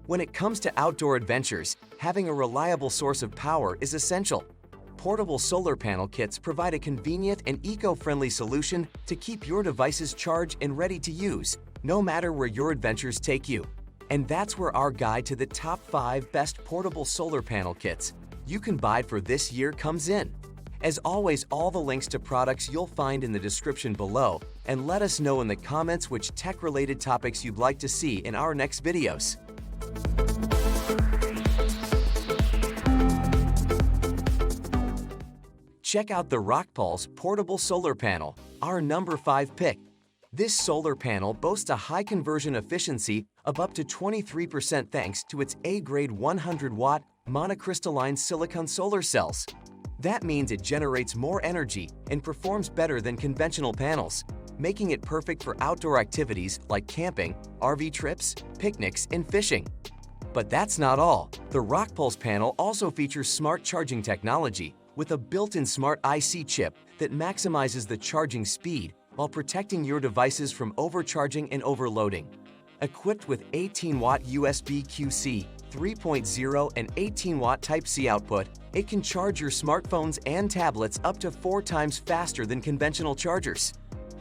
When it comes to outdoor adventures, having a reliable source of power is essential. Portable solar panel kits provide a convenient and eco-friendly solution to keep your devices charged and ready to use, no matter where your adventures take you. And that's where our guide to the top 5 best portable solar panel kits you can buy for this year comes in. As always, all the links to products you'll find in the description below, and let us know in the comments which tech-related topics you'd like to see in our next videos. Check out the Rockpals portable solar panel, our number 5 pick. This solar panel boasts a high conversion efficiency of up to 23% thanks to its A-grade 100-watt monocrystalline silicon solar cells. That means it generates more energy and performs better than conventional panels, making it perfect for outdoor activities like camping, RV trips, picnics, and fishing. But that's not all. The Rockpals panel also features smart charging technology with a built-in smart IC chip that maximizes the charging speed while protecting your devices from overcharging and overloading. Equipped with 18-watt USB QC 3.0 and 18-watt Type-C output, it can charge your smartphones and tablets up to 4 times faster than conventional chargers.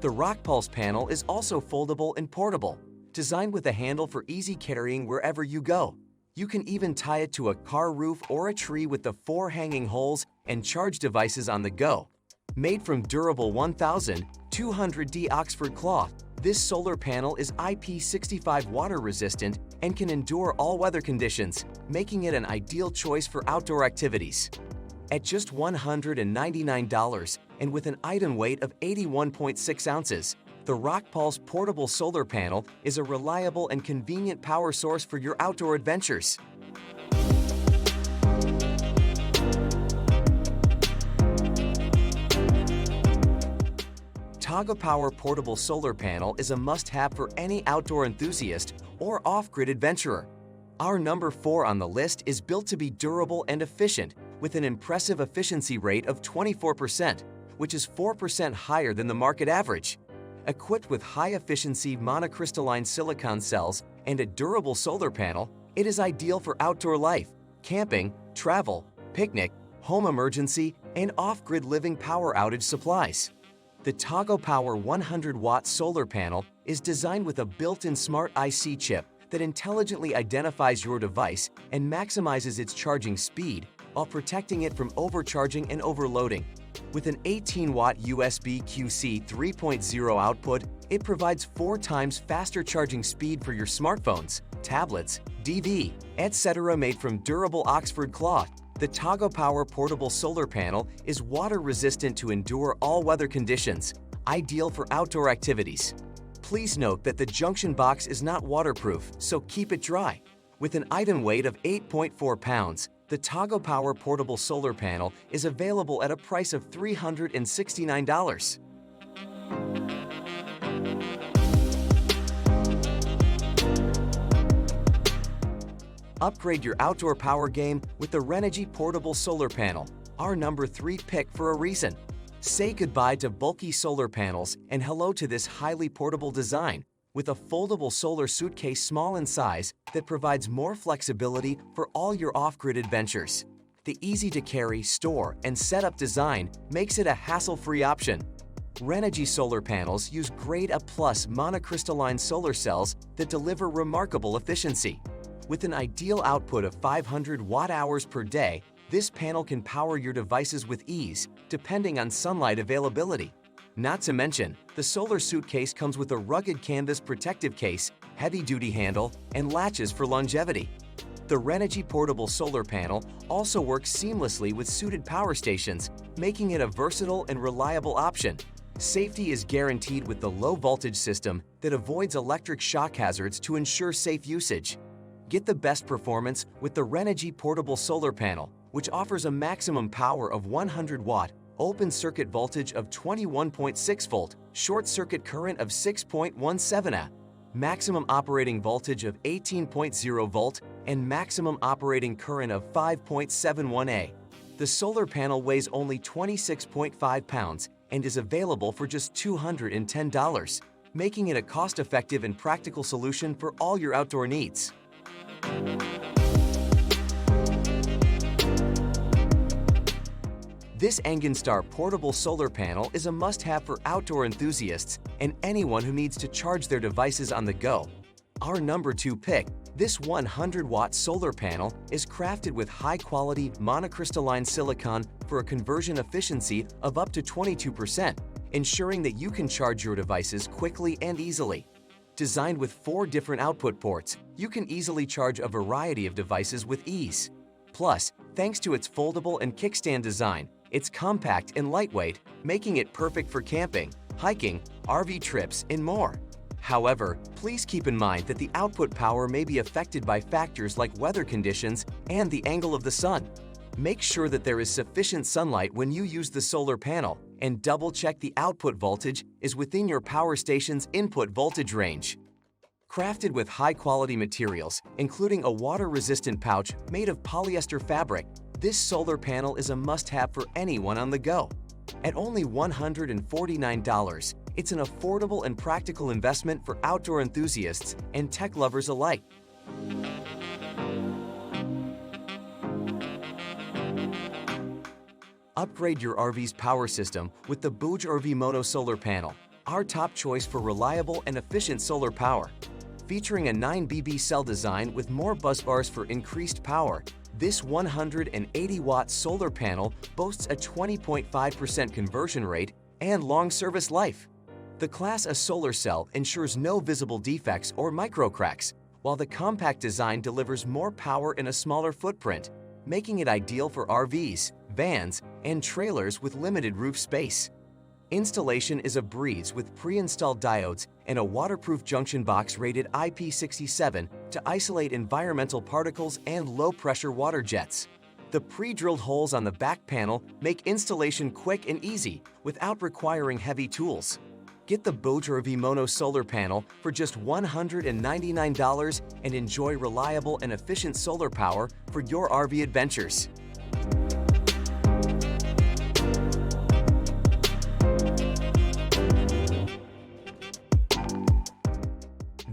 The Rockpals panel is also foldable and portable, designed with a handle for easy carrying wherever you go. You can even tie it to a car roof or a tree with the 4 hanging holes and charge devices on the go. Made from durable 1200D Oxford cloth, this solar panel is IP65 water resistant and can endure all weather conditions, making it an ideal choice for outdoor activities. At just $199 and with an item weight of 81.6 ounces, the Rockpals portable solar panel is a reliable and convenient power source for your outdoor adventures. TogoPower portable solar panel is a must-have for any outdoor enthusiast or off-grid adventurer. Our number 4 on the list is built to be durable and efficient with an impressive efficiency rate of 24%, which is 4% higher than the market average. Equipped with high-efficiency monocrystalline silicon cells and a durable solar panel, it is ideal for outdoor life, camping, travel, picnic, home emergency, and off-grid living power outage supplies. The TogoPower 100-watt solar panel is designed with a built-in smart IC chip that intelligently identifies your device and maximizes its charging speed while protecting it from overcharging and overloading. With an 18-watt USB QC 3.0 output, it provides 4 times faster charging speed for your smartphones, tablets, DV, etc. Made from durable Oxford cloth, the TogoPower portable solar panel is water-resistant to endure all weather conditions, ideal for outdoor activities. Please note that the junction box is not waterproof, so keep it dry. With an item weight of 8.4 pounds, the TogoPower portable solar panel is available at a price of $369. Upgrade your outdoor power game with the Renogy portable solar panel, our number 3 pick for a reason. Say goodbye to bulky solar panels and hello to this highly portable design with a foldable solar suitcase small in size that provides more flexibility for all your off-grid adventures. The easy-to-carry, store, and set-up design makes it a hassle-free option. Renogy solar panels use grade A+ monocrystalline solar cells that deliver remarkable efficiency. With an ideal output of 500 watt-hours per day, this panel can power your devices with ease, depending on sunlight availability. Not to mention, the solar suitcase comes with a rugged canvas protective case, heavy-duty handle, and latches for longevity. The Renogy portable solar panel also works seamlessly with suited power stations, making it a versatile and reliable option. Safety is guaranteed with the low-voltage system that avoids electric shock hazards to ensure safe usage. Get the best performance with the Renogy portable solar panel, which offers a maximum power of 100 watt, open circuit voltage of 21.6 volt, short circuit current of 6.17 A, maximum operating voltage of 18.0 volt, and maximum operating current of 5.71 A. The solar panel weighs only 26.5 pounds and is available for just $210, making it a cost-effective and practical solution for all your outdoor needs. This EnginStar portable solar panel is a must-have for outdoor enthusiasts and anyone who needs to charge their devices on the go. Our number 2 pick, this 100-watt solar panel is crafted with high-quality monocrystalline silicon for a conversion efficiency of up to 22%, ensuring that you can charge your devices quickly and easily. Designed with 4 different output ports, you can easily charge a variety of devices with ease. Plus, thanks to its foldable and kickstand design, it's compact and lightweight, making it perfect for camping, hiking, RV trips, and more. However, please keep in mind that the output power may be affected by factors like weather conditions and the angle of the sun. Make sure that there is sufficient sunlight when you use the solar panel, and double-check the output voltage is within your power station's input voltage range. Crafted with high-quality materials, including a water-resistant pouch made of polyester fabric, this solar panel is a must-have for anyone on the go. At only $149, it's an affordable and practical investment for outdoor enthusiasts and tech lovers alike. Upgrade your RV's power system with the Bouge RV Moto Solar Panel, our top choice for reliable and efficient solar power. Featuring a 9BB cell design with more busbars for increased power, this 180-watt solar panel boasts a 20.5% conversion rate and long service life. The Class A solar cell ensures no visible defects or micro cracks, while the compact design delivers more power in a smaller footprint, making it ideal for RVs, vans, and trailers with limited roof space. Installation is a breeze with pre-installed diodes and a waterproof junction box rated IP67 to isolate environmental particles and low-pressure water jets. The pre-drilled holes on the back panel make installation quick and easy without requiring heavy tools. Get the Bouge RV Mono Solar Panel for just $199 and enjoy reliable and efficient solar power for your RV adventures.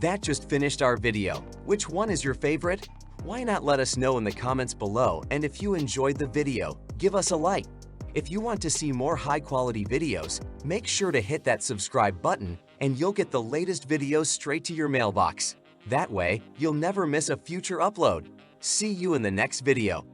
That just finished our video. Which one is your favorite? Why not let us know in the comments below, and if you enjoyed the video, give us a like. If you want to see more high-quality videos, make sure to hit that subscribe button and you'll get the latest videos straight to your mailbox. That way, you'll never miss a future upload. See you in the next video.